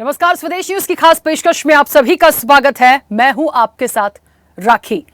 नमस्कार, स्वदेश न्यूज की खास पेशकश में आप सभी का स्वागत है। मैं हूं आपके साथ राखी।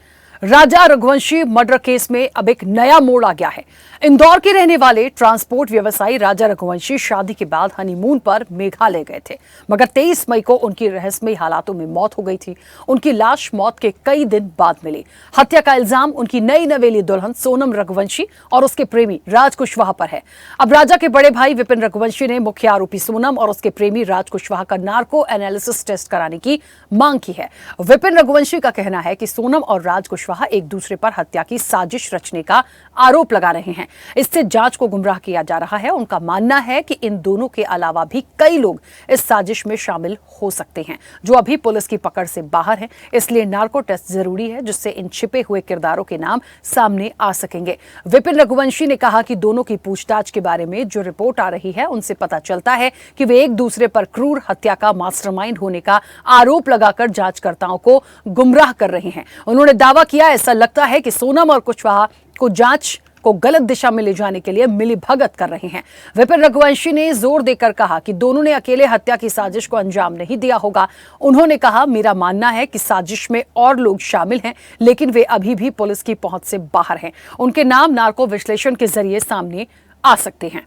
राजा रघुवंशी मर्डर केस में अब एक नया मोड़ आ गया है। इंदौर के रहने वाले ट्रांसपोर्ट व्यवसायी राजा रघुवंशी शादी के बाद हनीमून पर मेघालय गए थे, मगर 23 मई को उनकी रहस्यमयी हालातों में मौत हो गई थी। उनकी लाश मौत के कई दिन बाद मिली। हत्या का इल्जाम उनकी नई नवेली दुल्हन सोनम रघुवंशी और उसके प्रेमी राज कुशवाहा पर है। अब राजा के बड़े भाई विपिन रघुवंशी ने मुख्य आरोपी सोनम और उसके प्रेमी राज कुशवाहा का नार्को एनालिसिस टेस्ट कराने की मांग की है। विपिन रघुवंशी का कहना है कि सोनम और राज कुशवाहा एक दूसरे पर हत्या की साजिश रचने का आरोप लगा रहे हैं। इससे जांच को गुमराह किया जा रहा है। उनका मानना है कि इन दोनों के अलावा भी कई लोग इस साजिश में शामिल हो सकते हैं, जो अभी पुलिस की पकड़ से बाहर हैं। इसलिए नार्को टेस्ट जरूरी है, जिससे इन छिपे हुए किरदारों के नाम सामने आ सकेंगे। विपिन रघुवंशी ने कहा कि दोनों की पूछताछ के बारे में जो रिपोर्ट आ रही है, उनसे पता चलता है कि वे एक दूसरे पर क्रूर हत्या का मास्टरमाइंड होने का आरोप लगाकर जांचकर्ताओं को गुमराह कर रहे हैं। उन्होंने दावा किया, ऐसा लगता है कि सोनम और कुशवाहा को जांच को गलत दिशा में ले जाने के लिए मिलीभगत कर रहे हैं। विपिन रघुवंशी ने जोर देकर कहा कि दोनों ने अकेले हत्या की साजिश को अंजाम नहीं दिया होगा। उन्होंने कहा, मेरा मानना है कि साजिश में और लोग शामिल हैं, लेकिन वे अभी भी पुलिस की पहुंच से बाहर हैं। उनके नाम नार्को विश्लेषण के जरिए सामने आ सकते हैं।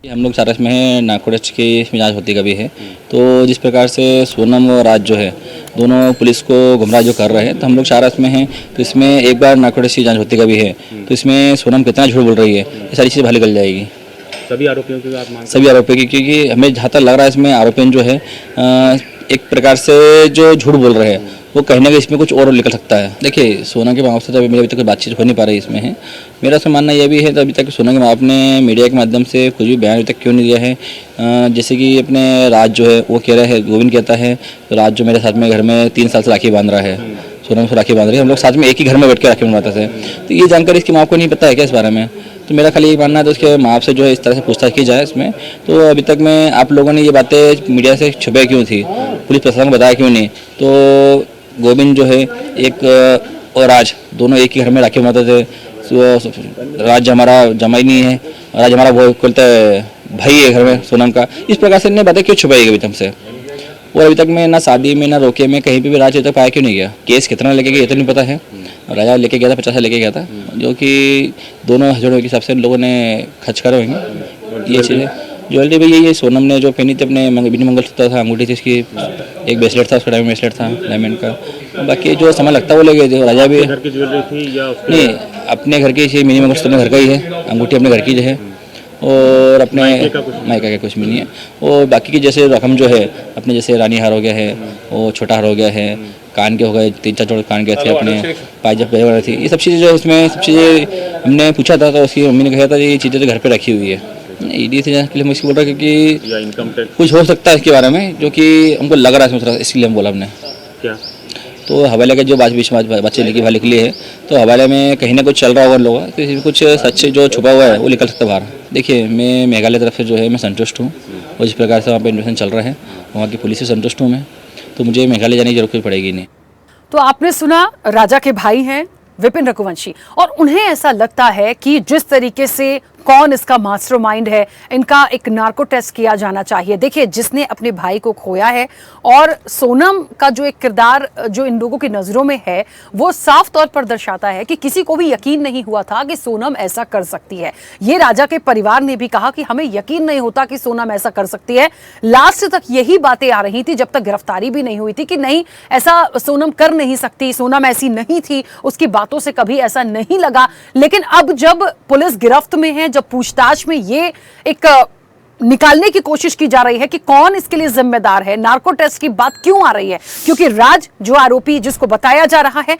हम लोग सारस में हैं, नार्को टेस्ट की जांच होती कभी है, तो जिस प्रकार से सोनम और राज जो है दोनों पुलिस को गुमराह जो कर रहे हैं, तो हम लोग सारस में हैं, तो इसमें एक बार नार्को टेस्ट की जांच होती कभी है, तो इसमें सोनम कितना झूठ बोल रही है, ये सारी चीज़ें बाहर निकल जाएगी। सभी आरोपियों की बात सभी आरोपियों की, क्योंकि हमें जहाँ तक लग रहा है इसमें आरोपी जो है एक प्रकार से जो झूठ बोल रहे हैं, वो कहीं ना कहीं इसमें कुछ और निकल सकता है। देखिए, सोना के माँ बाप से तो मेरी अभी तक कोई बातचीत हो नहीं पा रही इसमें है। मेरा तो मानना यह भी है, तो अभी तक सोना के माँ बाप ने मीडिया के माध्यम से कुछ भी बयान अभी तक क्यों नहीं दिया है। जैसे कि अपने राज जो है वो कह रहा है, गोविंद कहता है, तो राज जो मेरे साथ में घर में 3 साल से राखी बांध रहा है, सोनम से राखी बांध रही है, हम लोग साथ में एक ही घर में बैठ के राखी बनवाते थे। तो ये जानकारी इसकी माँ को नहीं पता है क्या इस बारे में? तो मेरा खाली यही मानना है, तो उसके माँ बाप से जो है इस तरह से पूछताछ की जाए इसमें। तो अभी तक में आप लोगों ने ये बातें मीडिया से छुपे क्यों थी, पुलिस प्रशासन को बताया क्यों नहीं? तो गोविंद जो है एक और राज दोनों एक ही घर में राखी बनाते थे। राज हमारा जमाई नहीं है, राज हमारा वो बोलता है भाई है घर में सोनम का। इस प्रकार से इन्हें बातें क्यों छुपाई गई हमसे? और अभी तक में ना शादी में ना रोके में कहीं पे भी राज तक पाया क्यों नहीं गया? केस कितना लेके गया ये तो नहीं पता है। राजा लेके गया था 50 लेके गया था, जो कि दोनों हस्बैंड के हिसाब से लोगों ने खर्च करे होंगे। ये चीज़ें ज्वेलरी भी यही है, सोनम ने जो पहनी थी अपने बिना मंगलसूत्र था, अंगूठी थी उसकी, एक ब्रेसलेट था, उसका डायमंड ब्रेसलेट था डायमंड का। बाकी जो सामान लगता है वो ले गए थे। राजा भी घर की ज्वेलरी थी या नहीं, अपने घर की मिनी मंगलसूत्र अपने घर का ही है, अंगूठी अपने घर की जो है, और अपने मायका का कुछ भी नहीं है। और बाकी की जैसे रकम जो है अपने, जैसे रानी हार हो गया है, वो छोटा हार हो गया है, कान के हो गए 3-4 जोड़ कान के थे, अपने पायजब वगैरह थी, ये सब चीज़ें जो इसमें सब चीज़ें हमने पूछा था, तो उसकी मम्मी ने कहा था ये चीज़ें तो घर पे रखी हुई है। ईडी से के लिए हम इसको बोल रहे हैं क्योंकि इनकम टैक्स कुछ हो सकता है इसके बारे में, जो कि हमको लग रहा है, इसलिए हम बोला हमने। क्या तो हवाले का जो बीच में बच्चे लिखी भाई निकली है, तो हवाले में कहीं ना कुछ चल रहा होगा उन लोगों का, तो कुछ सच जो छुपा हुआ है वो निकल सकता है बाहर। देखिए, मैं मेघालय तरफ से जो है मैं संतुष्ट हूँ, और जिस प्रकार से वहाँ पर इन्वेस्टिगेशन चल रहा है वहाँ की पुलिस से संतुष्ट हूँ मैं, तो मुझे मेघालय जाने की जरूरत पड़ेगी नहीं। तो आपने सुना, राजा के भाई हैं विपिन रघुवंशी, और उन्हें ऐसा लगता है कि जिस तरीके से कौन इसका मास्टरमाइंड है, इनका एक नार्को टेस्ट किया जाना चाहिए। देखिए, जिसने अपने भाई को खोया है और सोनम का जो एक किरदार जो इन लोगों की नजरों में है, वो साफ तौर पर दर्शाता है कि किसी को भी यकीन नहीं हुआ था कि सोनम ऐसा कर सकती है। ये राजा के परिवार ने भी कहा कि हमें यकीन नहीं होता कि सोनम ऐसा कर सकती है। लास्ट तक यही बातें आ रही थी, जब तक गिरफ्तारी भी नहीं हुई थी, कि नहीं, ऐसा सोनम कर नहीं सकती, सोनम ऐसी नहीं थी, उसकी बातों से कभी ऐसा नहीं लगा। लेकिन अब जब पुलिस गिरफ्त में है, जब पूछताछ में ये एक निकालने की कोशिश की जा रही है कि कौन इसके लिए जिम्मेदार है, नार्को टेस्ट की बात क्यों आ रही है? क्योंकि राज जो आरोपी जिसको बताया जा रहा है,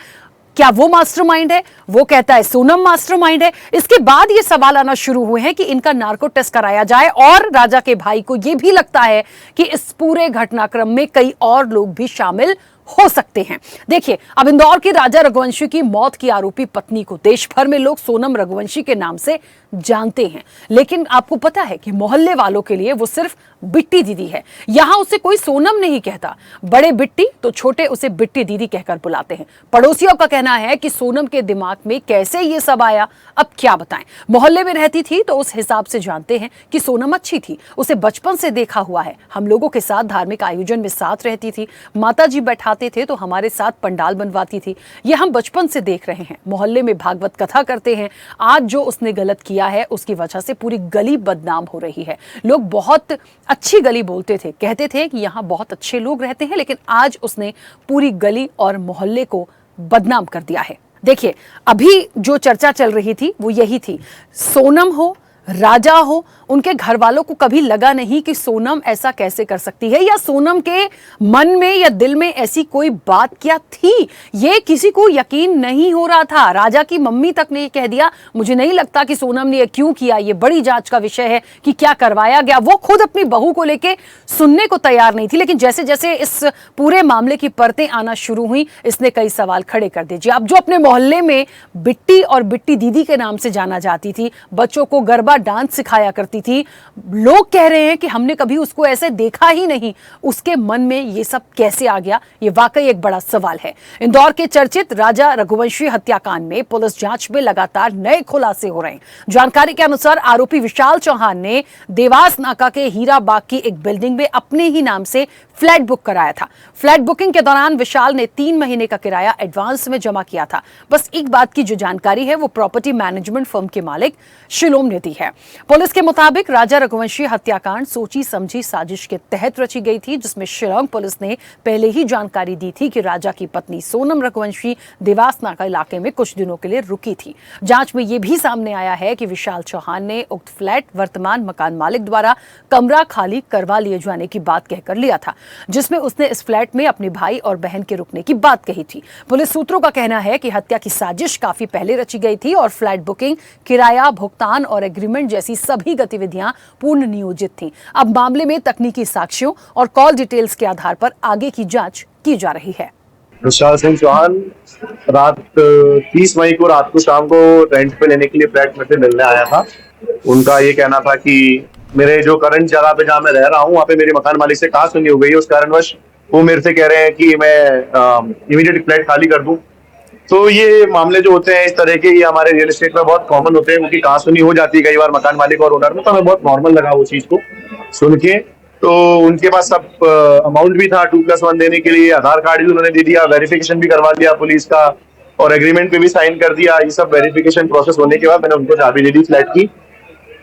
क्या वो मास्टरमाइंड है? वो कहता है सोनम मास्टरमाइंड है। इसके बाद ये सवाल आना शुरू हुए हैं कि इनका नार्को टेस्ट कराया जाए, और राजा के भाई को यह भी लगता है कि इस पूरे घटनाक्रम में कई और लोग भी शामिल हो सकते हैं। देखिए, अब इंदौर के राजा रघुवंशी की मौत की आरोपी पत्नी को देश भर में लोग सोनम रघुवंशी के नाम से जानते हैं, लेकिन आपको पता है कि मोहल्ले वालों के लिए वो सिर्फ बिट्टी दीदी है। यहां उसे कोई सोनम नहीं कहता, बड़े बिट्टी तो छोटे उसे बिट्टी दीदी कहकर बुलाते हैं। पड़ोसियों का कहना है कि सोनम के दिमाग में कैसे ये सब आया, अब क्या बताएं। मोहल्ले में रहती थी तो उस हिसाब से जानते हैं कि सोनम अच्छी थी, उसे बचपन से देखा हुआ है। हम लोगों के साथ धार्मिक आयोजन में साथ रहती थी, माता जी बैठाते थे तो हमारे साथ पंडाल बनवाती थी। ये हम बचपन से देख रहे हैं। मोहल्ले में भागवत कथा करते हैं। आज जो उसने गलत किया है उसकी वजह से पूरी गली बदनाम हो रही है। लोग बहुत अच्छी गली बोलते थे, कहते थे कि यहाँ बहुत अच्छे लोग रहते हैं, लेकिन आज उसने पूरी गली और मोहल्ले को बदनाम कर दिया है। देखिए, अभी जो चर्चा चल रही थी वो यही थी, सोनम हो, राजा हो, उनके घर वालों को कभी लगा नहीं कि सोनम ऐसा कैसे कर सकती है, या सोनम के मन में या दिल में ऐसी कोई बात क्या थी, ये किसी को यकीन नहीं हो रहा था। राजा की मम्मी तक ने कह दिया, मुझे नहीं लगता कि सोनम ने क्यों किया, ये बड़ी जांच का विषय है कि क्या करवाया गया। वो खुद अपनी बहू को लेके सुनने को तैयार नहीं थी, लेकिन जैसे जैसे इस पूरे मामले की परतें आना शुरू हुई, इसने कई सवाल खड़े कर दिए। अब जो अपने मोहल्ले में बिट्टी और बिट्टी दीदी के नाम से जाना जाती थी, बच्चों को गरबा डांस सिखाया करती थी, लोग कह रहे हैं कि हमने कभी उसको ऐसे देखा ही नहीं, उसके मन में ये सब कैसे आ गया, ये वाकई एक बड़ा सवाल है। इंदौर के चर्चित राजा रघुवंशी हत्याकांड में पुलिस जांच में लगातार नए खुलासे हो रहे हैं। जानकारी के अनुसार आरोपी विशाल चौहान ने देवास नाका के हीरा बाग की एक बिल्डिंग में अपने ही नाम से फ्लैट बुक कराया था। फ्लैट बुकिंग के दौरान विशाल ने 3 महीने का किराया एडवांस में जमा किया था। बस एक बात की जो जानकारी है वो प्रॉपर्टी मैनेजमेंट फर्म के मालिक शिलोम ने दी है। पुलिस के मुताबिक राजा रघुवंशी हत्याकांड सोची समझी साजिश के तहत रची गई थी, जिसमें शिलोंग पुलिस ने पहले ही जानकारी दी थी कि राजा की पत्नी सोनम रघुवंशी देवास नाका इलाके में कुछ दिनों के लिए रुकी थी। जांच में यह भी सामने आया है कि विशाल चौहान ने उक्त फ्लैट वर्तमान मकान मालिक द्वारा कमरा खाली करवा लिए जाने की बात कहकर लिया था, जिसमें उसने इस फ्लैट में अपने भाई और बहन के रुकने की बात कही थी। पुलिस सूत्रों का कहना है कि हत्या की साजिश काफी पहले रची गई थी और फ्लैट बुकिंग, किराया, भुगतान और एग्रीमेंट जैसी सभी गतिविधियां पूर्ण नियोजित थीं। अब मामले में तकनीकी साक्ष्यों और कॉल डिटेल्स के आधार पर आगे की जांच की जा रही है। विशाल सिंह चौहान रात 30 मई को रात को शाम को रेंट पे लेने के लिए फ्लैट में से मिलने आया था। उनका ये कहना था कि मेरे जो करंट जगह पे जहाँ मैं रह रहा हूँ वहाँ पे मेरे मकान मालिक से कहा सुनी हो गई है, उस कारणवश वो मेरे से कह रहे हैं कि मैं इमीडिएट फ्लैट खाली कर दूं। तो ये मामले जो होते हैं इस तरह के, ये हमारे रियल एस्टेट में बहुत कॉमन होते हैं, उनकी कहा सुनी हो जाती है कई बार मकान मालिक और ओनर में। तो हमें बहुत नॉर्मल लगा वो चीज को सुन के। तो उनके पास सब अमाउंट भी था 2+1 देने के लिए, आधार कार्ड भी उन्होंने दे दिया, वेरिफिकेशन भी करवा दिया पुलिस का और एग्रीमेंट पे भी साइन कर दिया। ये सब वेरिफिकेशन प्रोसेस होने के बाद मैंने उनको चाबी दे दी फ्लैट की।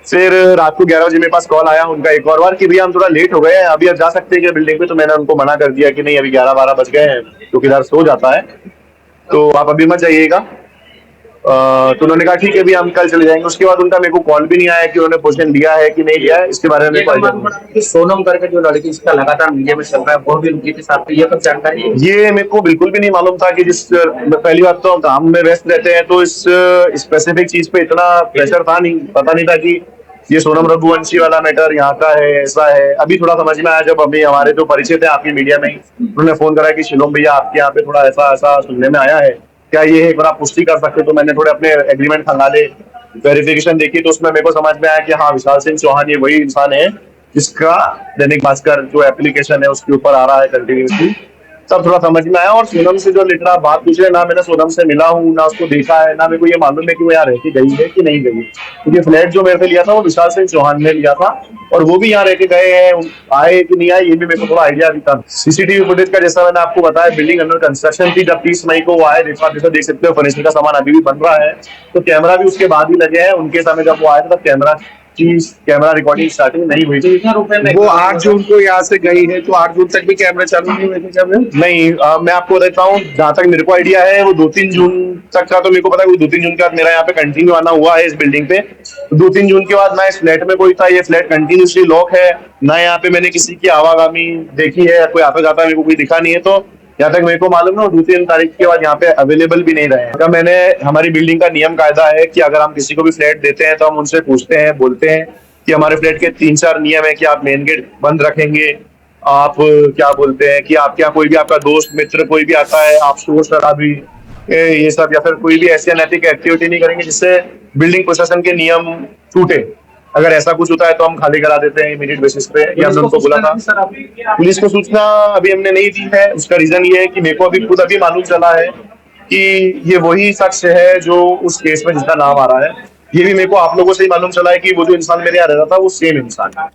फिर रात को 11 बजे मेरे पास कॉल आया उनका एक और बार कि भैया हम थोड़ा लेट हो गए हैं, अभी आप जा सकते हैं क्या बिल्डिंग पे। तो मैंने उनको मना कर दिया कि नहीं, अभी 11-12 बज गए हैं, चौकीदार सो जाता है, तो आप अभी मत जाइएगा। तो उन्होंने कहा ठीक है भैया हम कल चले जाएंगे। उसके बाद उनका मेरे को कॉल भी नहीं आया कि उन्होंने पोजीशन दिया है कि नहीं दिया है, इसके बारे में। सोनम करके जो लड़की इसका लगातार मीडिया में चल रहा है, वो भी उनकी साथ ये सब जानकारी है? ये मेरे को बिल्कुल भी नहीं मालूम था कि पहली बात तो काम में व्यस्त रहते हैं तो इस स्पेसिफिक चीज पे इतना प्रेशर था नहीं, पता नहीं था कि ये सोनम रघुवंशी वाला मैटर यहाँ का है, ऐसा है। अभी थोड़ा समझ में आया जब अभी हमारे जो परिचित है आपकी मीडिया में ही, उन्होंने फोन करा कि शिलोम भैया आपके यहाँ पे थोड़ा ऐसा ऐसा सुनने में आया है, क्या ये है, एक बार आप पुष्टि कर सकते। तो मैंने थोड़े अपने एग्रीमेंट खंगाले, वेरिफिकेशन देखी, तो उसमें मेरे को समझ में आया कि हाँ विशाल सिंह चौहान ये वही इंसान है जिसका दैनिक भास्कर जो एप्लीकेशन है उसके ऊपर आ रहा है कंटिन्यूसली। तब थोड़ा समझ में आया। और सोनम से जो लिटरा बात पूछ रहे, ना मैंने सोनम से मिला हूँ, ना उसको देखा है, ना मेरे को ये मालूम है कि वो यहाँ रहती गई है कि नहीं गई है। क्योंकि फ्लैट जो मेरे से लिया था वो विशाल सिंह चौहान ने लिया था और वो भी यहाँ रह के गए हैं, आए कि नहीं आए ये भी मेरे को थोड़ा आइडिया भी था। सीसीटीवी फुटेज का जैसा मैंने आपको बताया, बिल्डिंग अंडर कंस्ट्रक्शन थी जब 30 मई को वो आए। जैसा देख सकते हो फर्नीचर का सामान अभी भी बन रहा है, तो कैमरा भी उसके बाद ही लगे हैं। उनके समय जब वो आए थे तब कैमरा रिकॉर्डिंग स्टार्टिंग नहीं हुई थी। वो 8 जून को यहाँ से गई है, तो 8 जून तक भी कैमरा चालू नहीं हुए थे जब? नहीं, मैं आपको बताता हूँ जहाँ तक मेरे को आइडिया है वो 2-3 जून तक का तो मेरे को पता है। 2-3 जून के बाद मेरा यहाँ पे कंटिन्यू आना हुआ है इस बिल्डिंग पे। 2-3 जून के बाद ना इस फ्लैट में कोई था, ये फ्लैट कंटिन्यूसली लॉक है, ना यहाँ पे मैंने किसी की आवागमनी देखी है, कोई आता जाता मेरे को कोई दिखा नहीं है। तो यहाँ तक मेरे को मालूम ना 2-3 तारीख के बाद यहाँ पे अवेलेबल भी नहीं रहे। तो मैंने, हमारी बिल्डिंग का नियम कायदा है कि अगर हम किसी को भी फ्लैट देते हैं तो हम उनसे पूछते हैं, बोलते हैं कि हमारे फ्लैट के 3-4 नियम है कि आप मेन गेट बंद रखेंगे, आप क्या बोलते हैं कि आपके यहाँ कोई भी आपका दोस्त मित्र कोई भी आता है, आप शोर शराबी ये सब या फिर कोई भी ऐसी अनैतिक एक्टिविटी नहीं करेंगे जिससे बिल्डिंग प्रशासन के नियम टूटे। अगर ऐसा कुछ होता है तो हम खाली करा देते हैं इमीडिएट बेसिस पे। ये हमने उनको बोला था। पुलिस को सूचना अभी हमने नहीं दी है। उसका रीजन ये है कि मेरे को अभी मालूम चला है कि ये वही शख्स है जो उस केस में जिसका नाम आ रहा है। ये भी मेरे को आप लोगों से ही मालूम चला है कि वो जो इंसान मेरे यहाँ रहता था वो सेम इंसान है।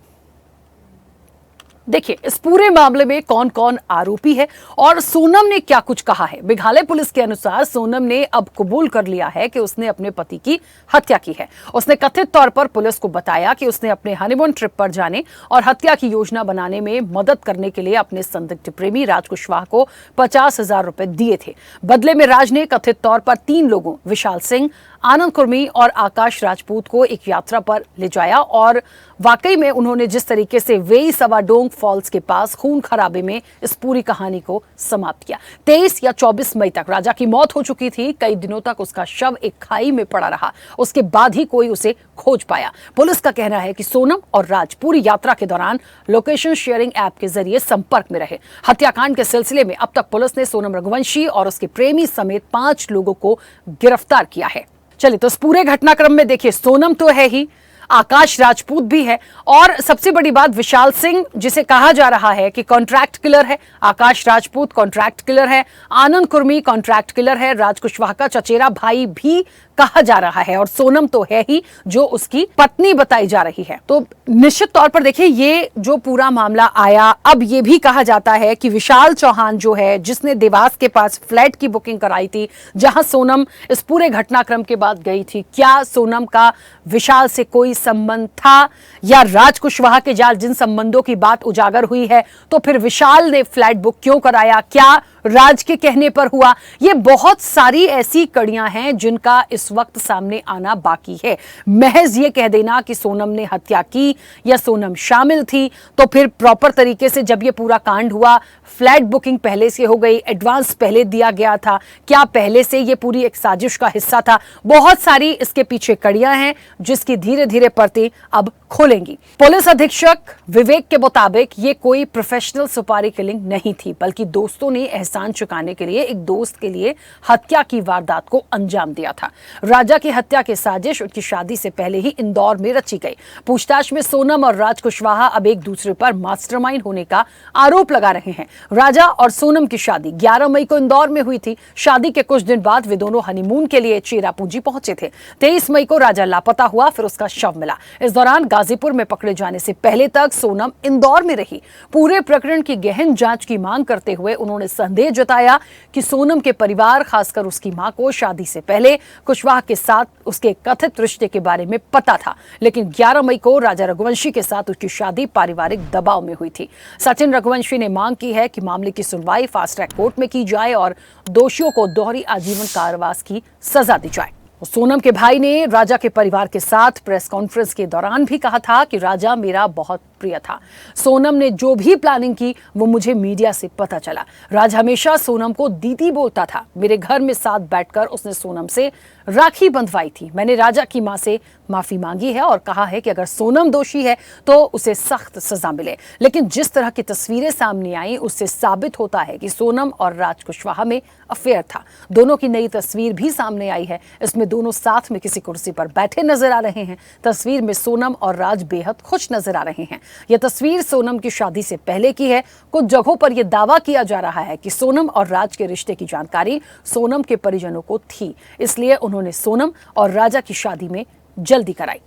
देखिए इस पूरे मामले में कौन कौन आरोपी है और सोनम ने क्या कुछ कहा है। मेघालय पुलिस के अनुसार सोनम ने अब कबूल कर लिया है कि उसने अपने पति की हत्या की है। उसने कथित तौर पर पुलिस को बताया कि उसने अपने हनीमून ट्रिप पर जाने और हत्या की योजना बनाने में मदद करने के लिए अपने संदिग्ध प्रेमी राज कुशवाहा को 50,000 रुपए दिए थे। बदले में राज ने कथित तौर पर 3 लोगों विशाल सिंह, आनंद कुर्मी और आकाश राजपूत को एक यात्रा पर ले जाया और वाकई में उन्होंने जिस तरीके से वेई सवाडोंग फॉल्स के पास खून खराबे में इस पूरी कहानी को समाप्त किया। 23 या 24 मई तक राजा की मौत हो चुकी थी। कई दिनों तक उसका शव एक खाई में पड़ा रहा। उसके बाद ही कोई उसे खोज पाया। पुलिस का कहना है कि सोनम और राज पूरी यात्रा के दौरान लोकेशन शेयरिंग ऐप के जरिए संपर्क में रहे। हत्याकांड के सिलसिले में अब तक पुलिस ने सोनम रघुवंशी और उसके प्रेमी समेत 5 लोगों को गिरफ्तार किया है। चलिए तो इस पूरे घटनाक्रम में देखिए सोनम तो है ही, आकाश राजपूत भी है और सबसे बड़ी बात विशाल सिंह जिसे कहा जा रहा है कि कॉन्ट्रैक्ट किलर है। आकाश राजपूत कॉन्ट्रैक्ट किलर है, आनंद कुर्मी कॉन्ट्रैक्ट किलर है, राज कुशवाहा का चचेरा भाई भी कहा जा रहा है और सोनम तो है ही जो उसकी पत्नी बताई जा रही है। तो निश्चित तौर पर देखिए ये जो पूरा मामला आया, अब ये भी कहा जाता है कि विशाल चौहान जो है जिसने देवास के पास फ्लैट की बुकिंग कराई थी जहां सोनम इस पूरे घटनाक्रम के बाद गई थी, क्या सोनम का विशाल से कोई संबंध था या राज कुशवाहा के जाल जिन संबंधों की बात उजागर हुई है तो फिर विशाल ने फ्लैट बुक क्यों कराया, क्या राज के कहने पर हुआ। ये बहुत सारी ऐसी कड़ियां हैं जिनका इस वक्त सामने आना बाकी है। महज ये कह देना कि सोनम ने हत्या की या सोनम शामिल थी तो फिर प्रॉपर तरीके से जब ये पूरा कांड हुआ फ्लैट बुकिंग पहले से हो गई, एडवांस पहले दिया गया था, क्या पहले से ये पूरी एक साजिश का हिस्सा था। बहुत सारी इसके पीछे कड़ियां हैं जिसकी धीरे धीरे परतें अब खोलेंगी। पुलिस अधीक्षक विवेक के मुताबिक ये कोई प्रोफेशनल सुपारी किलिंग नहीं थी बल्कि दोस्तों ने एहसान चुकाने के लिए एक दोस्त के लिए हत्या की वारदात को अंजाम दिया था। राजा की हत्या की साजिश उनकी शादी से पहले ही इंदौर में रची गई। पूछताछ में सोनम और राज कुशवाहा अब एक दूसरे पर मास्टरमाइंड होने का आरोप लगा रहे हैं। राजा और सोनम की शादी 11 मई को इंदौर में हुई थी। शादी के कुछ दिन बाद वे दोनों हनीमून के लिए चेरापूंजी पहुंचे थे। 23 मई को राजा लापता हुआ, फिर उसका शव मिला। इस दौरान गाजीपुर में पकड़े जाने से पहले तक सोनम इंदौर में रही। पूरे प्रकरण की गहन जांच की मांग करते हुए उन्होंने संदेह जताया कि सोनम के परिवार खासकर उसकी मां को शादी से पहले कुशवाहा के साथ उसके कथित रिश्ते के बारे में पता था, लेकिन 11 मई को राजा रघुवंशी के साथ उसकी शादी पारिवारिक दबाव में हुई थी। सचिन रघुवंशी ने मांग की है कि मामले की सुनवाई फास्ट ट्रैक कोर्ट में की जाए और दोषियों को दोहरी आजीवन कारावास की सजा दी जाए। सोनम के भाई ने राजा के परिवार के साथ प्रेस कॉन्फ्रेंस के दौरान भी कहा था कि राजा मेरा बहुत प्रिय था। सोनम ने जो भी प्लानिंग की वो मुझे मीडिया से पता चला। राज हमेशा सोनम को दीदी बोलता था। मेरे घर में साथ बैठकर उसने सोनम से राखी बंधवाई थी। मैंने राजा की मां से माफी मांगी है और कहा है कि अगर सोनम दोषी है तो उसे सख्त सजा मिले। लेकिन जिस तरह की तस्वीरें सामने आई उससे साबित होता है कि सोनम और राज कुशवाहा में अफेयर था। दोनों की नई तस्वीर भी सामने आई है। इसमें दोनों साथ में किसी कुर्सी पर बैठे नजर आ रहे हैं। तस्वीर में सोनम और राज बेहद खुश नजर आ रहे हैं। यह तस्वीर सोनम की शादी से पहले की है। कुछ जगहों पर यह दावा किया जा रहा है कि सोनम और राज के रिश्ते की जानकारी सोनम के परिजनों को थी, इसलिए उन्होंने सोनम और राजा की शादी में जल्दी कराई।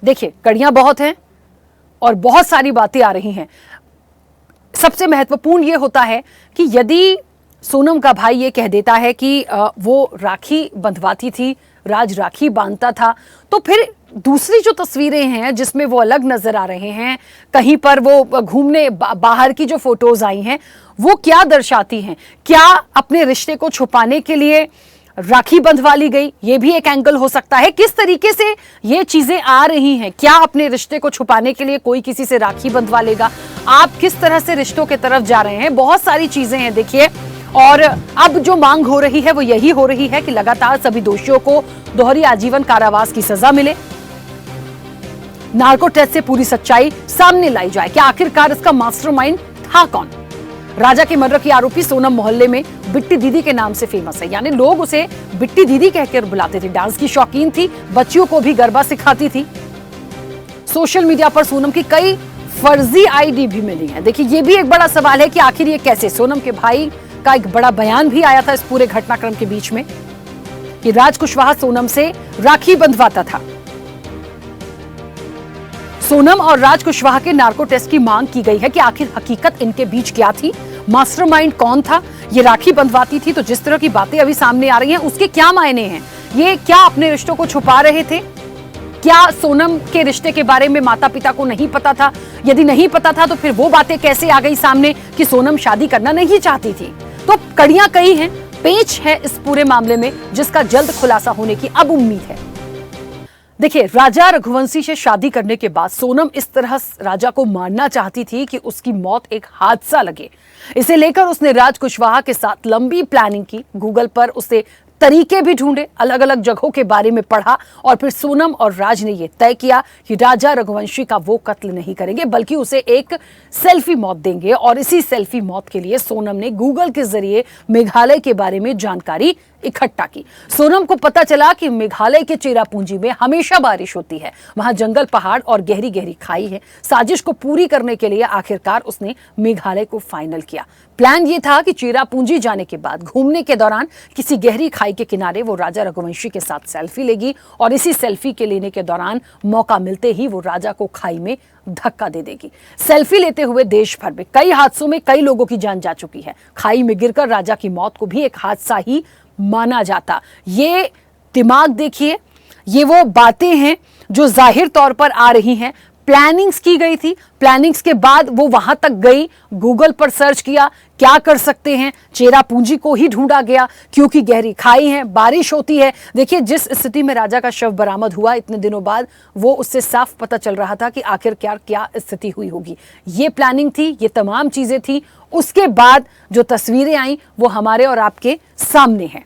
देखिए कड़ियां बहुत हैं और बहुत सारी बातें आ रही हैं। सबसे महत्वपूर्ण यह होता है कि यदि सोनम का भाई ये कह देता है कि वो राखी बंधवाती थी, राज राखी बांधता था, तो फिर दूसरी जो तस्वीरें हैं जिसमें वो अलग नजर आ रहे हैं, कहीं पर वो घूमने बाहर की जो फोटोज आई हैं वो क्या दर्शाती हैं? क्या अपने रिश्ते को छुपाने के लिए राखी बंधवा ली गई? ये भी एक एंगल हो सकता है। किस तरीके से ये चीजें आ रही हैं? क्या अपने रिश्ते को छुपाने के लिए कोई किसी से राखी बंधवा लेगा? आप किस तरह से रिश्तों की तरफ जा रहे हैं? बहुत सारी चीजें हैं देखिए। और अब जो मांग हो रही है वो यही हो रही है कि लगातार सभी दोषियों को दोहरी आजीवन कारावास की सजा मिले। नार्को टेस्ट से पूरी सच्चाई सामने लाई जाए कि आखिरकार इसका मास्टरमाइंड था कौन। राजा के मर्डर की आरोपी सोनम मोहल्ले में बिट्टी दीदी के नाम से फेमस है, यानी लोग उसे बिट्टी दीदी कहकर बुलाते थे। डांस की शौकीन थी, बच्चियों को भी गरबा सिखाती थी। सोशल मीडिया पर सोनम की कई फर्जी आईडी भी मिली है। देखिए, ये भी एक बड़ा सवाल है कि आखिर ये कैसे। सोनम के भाई का एक बड़ा बयान भी आया था इस पूरे घटनाक्रम के बीच में कि राज कुशवाहा सोनम से राखी बंधवाता था। सोनम और राज कुशवाहा के नार्को टेस्ट की मांग की गई है कि आखिर हकीकत इनके बीच क्या थी, मास्टरमाइंड कौन था, ये राखी बंधवाती थी। तो जिस तरह की बातें अभी सामने आ रही हैं उसके क्या मायने हैं? ये क्या अपने रिश्तों को छुपा रहे थे? क्या सोनम के रिश्ते के बारे में माता पिता को नहीं पता था? यदि नहीं पता था तो फिर वो बातें कैसे आ गई सामने कि सोनम शादी करना नहीं चाहती थी? तो कड़ियां कई हैं, पेच है इस पूरे मामले में जिसका जल्द खुलासा होने की अब उम्मीद है। देखिए, राजा रघुवंशी से शादी करने के बाद सोनम इस तरह राजा को मारना चाहती थी कि उसकी मौत एक हादसा लगे। इसे लेकर उसने राज कुशवाहा के साथ लंबी प्लानिंग की। गूगल पर उसे तरीके भी ढूंढे, अलग अलग जगहों के बारे में पढ़ा और फिर सोनम और राज ने यह तय किया कि राजा रघुवंशी का वो कत्ल नहीं करेंगे बल्कि उसे एक सेल्फी मौत देंगे। और इसी सेल्फी मौत के लिए सोनम ने गूगल के जरिए मेघालय के बारे में जानकारी इकट्ठा की। सोनम को पता चला कि मेघालय के चेरापूंजी में हमेशा बारिश होती है, वहां जंगल, पहाड़ और गहरी गहरी खाई है। साजिश को पूरी करने के लिए आखिरकार उसने मेघालय को फाइनल किया। प्लान ये था कि चेरापूंजी जाने के बाद घूमने के दौरान किसी गहरी खाई के किनारे वो राजा रघुवंशी के साथ सेल्फी लेगी और इसी सेल्फी के लेने के दौरान मौका मिलते ही वो राजा को खाई में धक्का दे देगी। सेल्फी लेते हुए देश भर में कई हादसों में कई लोगों की जान जा चुकी है। खाई में गिरकर राजा की मौत को भी एक हादसा ही माना जाता। ये दिमाग देखिए, ये वो बातें हैं जो जाहिर तौर पर आ रही हैं। प्लानिंग्स की गई थी, प्लानिंग्स के बाद वो वहां तक गई, गूगल पर सर्च किया क्या कर सकते हैं, चेरापूंजी को ही ढूंढा गया क्योंकि गहरी खाई है, बारिश होती है। देखिए, जिस स्थिति में राजा का शव बरामद हुआ इतने दिनों बाद, वो उससे साफ पता चल रहा था कि आखिर क्या स्थिति हुई होगी। ये प्लानिंग थी, ये तमाम चीजें थी। उसके बाद जो तस्वीरें आई वो हमारे और आपके सामने हैं।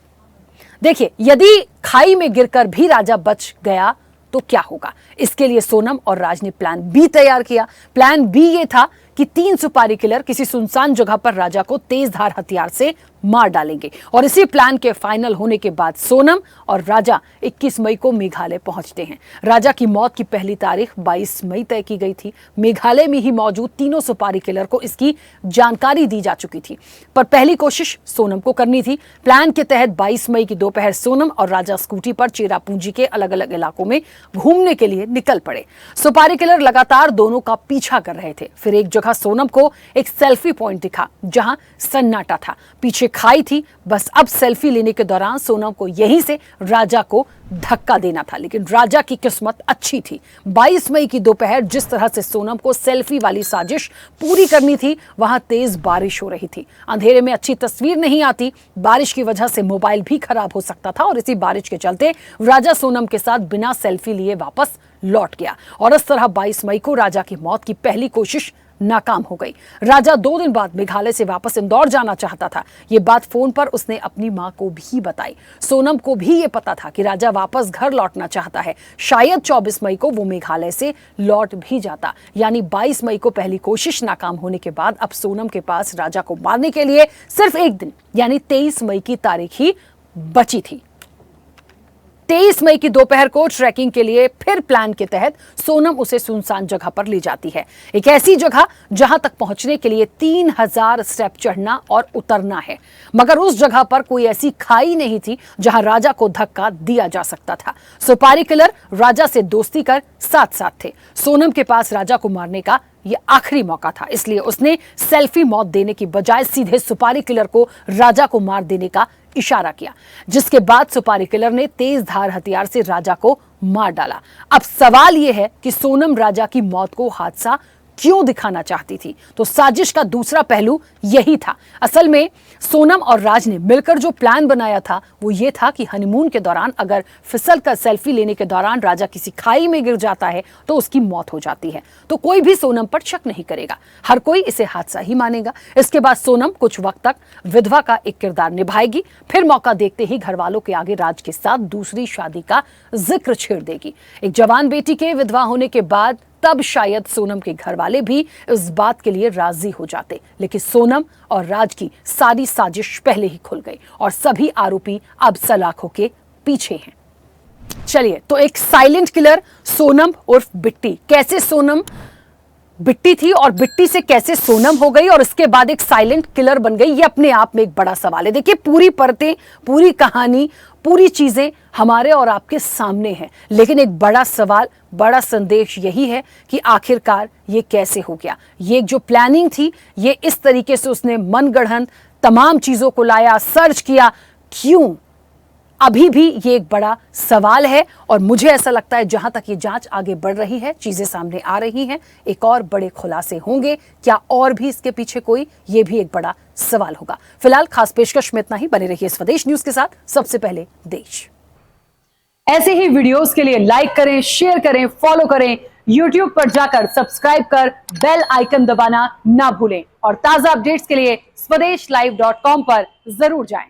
देखिए, यदि खाई में गिरकर भी राजा बच गया तो क्या होगा? इसके लिए सोनम और राज ने प्लान बी तैयार किया। प्लान बी ये था कि 3 सुपारी किलर किसी सुनसान जगह पर राजा को तेजधार हथियार से मार डालेंगे। और इसी प्लान के फाइनल होने के बाद सोनम और राजा 21 मई को मेघालय पहुंचते हैं। राजा की मौत की पहली तारीख 22 मई तय की गई थी। मेघालय में ही मौजूद तीनों सुपारी किलर को इसकी जानकारी दी जा चुकी थी, पर पहली कोशिश सोनम को करनी थी। प्लान के तहत 22 मई की दोपहर सोनम और राजा स्कूटी पर चेरापूंजी के अलग अलग इलाकों में घूमने के लिए निकल पड़े। सुपारी किलर लगातार दोनों का पीछा कर रहे थे। फिर एक जगह सोनम को एक सेल्फी पॉइंट दिखा जहां सन्नाटा था, पीछे खाई थी। बस अब सेल्फी लेने के दौरान सोनम को यहीं से राजा को धक्का देना था, लेकिन राजा की किस्मत अच्छी थी। 22 मई की दोपहर जिस तरह से सोनम को सेल्फी वाली साजिश पूरी करनी थी, वहां तेज बारिश हो रही थी। अंधेरे में अच्छी तस्वीर नहीं आती, बारिश की वजह से मोबाइल भी खराब हो सकता था और इसी बारिश के चलते राजा सोनम के साथ बिना सेल्फी लिए वापस लौट गया और इस तरह 22 मई को राजा की मौत की पहली कोशिश नाकाम हो गई। राजा 2 दिन बाद मेघालय से वापस इंदौर जाना चाहता था। ये बात फोन पर उसने अपनी मां को भी बताई। सोनम को भी ये पता था कि राजा वापस घर लौटना चाहता है। शायद 24 मई को वो मेघालय से लौट भी जाता। यानी 22 मई को पहली कोशिश नाकाम होने के बाद अब सोनम के पास राजा को मारने के लिए सिर्फ एक दिन यानी 23 मई की तारीख ही बची थी। 23 मई की दोपहर को ट्रैकिंग के लिए फिर प्लान के तहत सोनम उसे सुनसान जगह पर ले जाती है। एक ऐसी जगह जहां तक पहुंचने के लिए 3000 स्टेप चढ़ना और उतरना है, मगर उस जगह पर कोई ऐसी खाई नहीं थी जहां राजा को धक्का दिया जा सकता था। सुपारी किलर राजा से दोस्ती कर साथ साथ थे। सोनम के पास राजा को मारने का ये आखिरी मौका था, इसलिए उसने सेल्फी मौत देने की बजाय सीधे सुपारी किलर को राजा को मार देने का इशारा किया, जिसके बाद सुपारी किलर ने तेज धार हथियार से राजा को मार डाला। अब सवाल यह है कि सोनम राजा की मौत को हादसा क्यों दिखाना चाहती थी। तो साजिश का दूसरा पहलू यही था। असल में सोनम और राज ने मिलकर जो प्लान बनाया था वो ये था कि हनीमून के दौरान अगर फिसल कर सेल्फी लेने के दौरान राजा किसी खाई में गिर जाता है तो उसकी मौत हो जाती है, तो कोई भी सोनम पर शक नहीं करेगा, हर कोई इसे हादसा ही मानेगा। इसके बाद सोनम कुछ वक्त तक विधवा का एक किरदार निभाएगी, फिर मौका देखते ही घर वालों के आगे राज के साथ दूसरी शादी का जिक्र छेड़ देगी। एक जवान बेटी के विधवा होने के बाद तब शायद सोनम के घर वाले भी इस बात के लिए राजी हो जाते, लेकिन सोनम और राज की सारी साजिश पहले ही खुल गई और सभी आरोपी अब सलाखों के पीछे हैं। चलिए, तो एक साइलेंट किलर सोनम उर्फ बिट्टी, कैसे सोनम बिट्टी थी और बिट्टी से कैसे सोनम हो गई और इसके बाद एक साइलेंट किलर बन गई, ये अपने आप में एक बड़ा सवाल है। देखिए, पूरी परतें, पूरी कहानी, पूरी चीजें हमारे और आपके सामने हैं, लेकिन एक बड़ा सवाल, बड़ा संदेश यही है कि आखिरकार ये कैसे हो गया। ये जो प्लानिंग थी, ये इस तरीके से उसने मनगढ़ंत तमाम चीजों को लाया, सर्च किया, क्यों? अभी भी ये एक बड़ा सवाल है और मुझे ऐसा लगता है जहां तक ये जांच आगे बढ़ रही है, चीजें सामने आ रही हैं, एक और बड़े खुलासे होंगे। क्या और भी इसके पीछे कोई, ये भी एक बड़ा सवाल होगा। फिलहाल खास पेशकश में इतना ही। बने रहिए स्वदेश न्यूज के साथ, सबसे पहले देश। ऐसे ही वीडियोस के लिए लाइक करें, शेयर करें, फॉलो करें, यूट्यूब पर जाकर सब्सक्राइब कर बेल आइकन दबाना ना भूलें और ताजा अपडेट्स के लिए स्वदेशलाइव.com पर जरूर जाएं।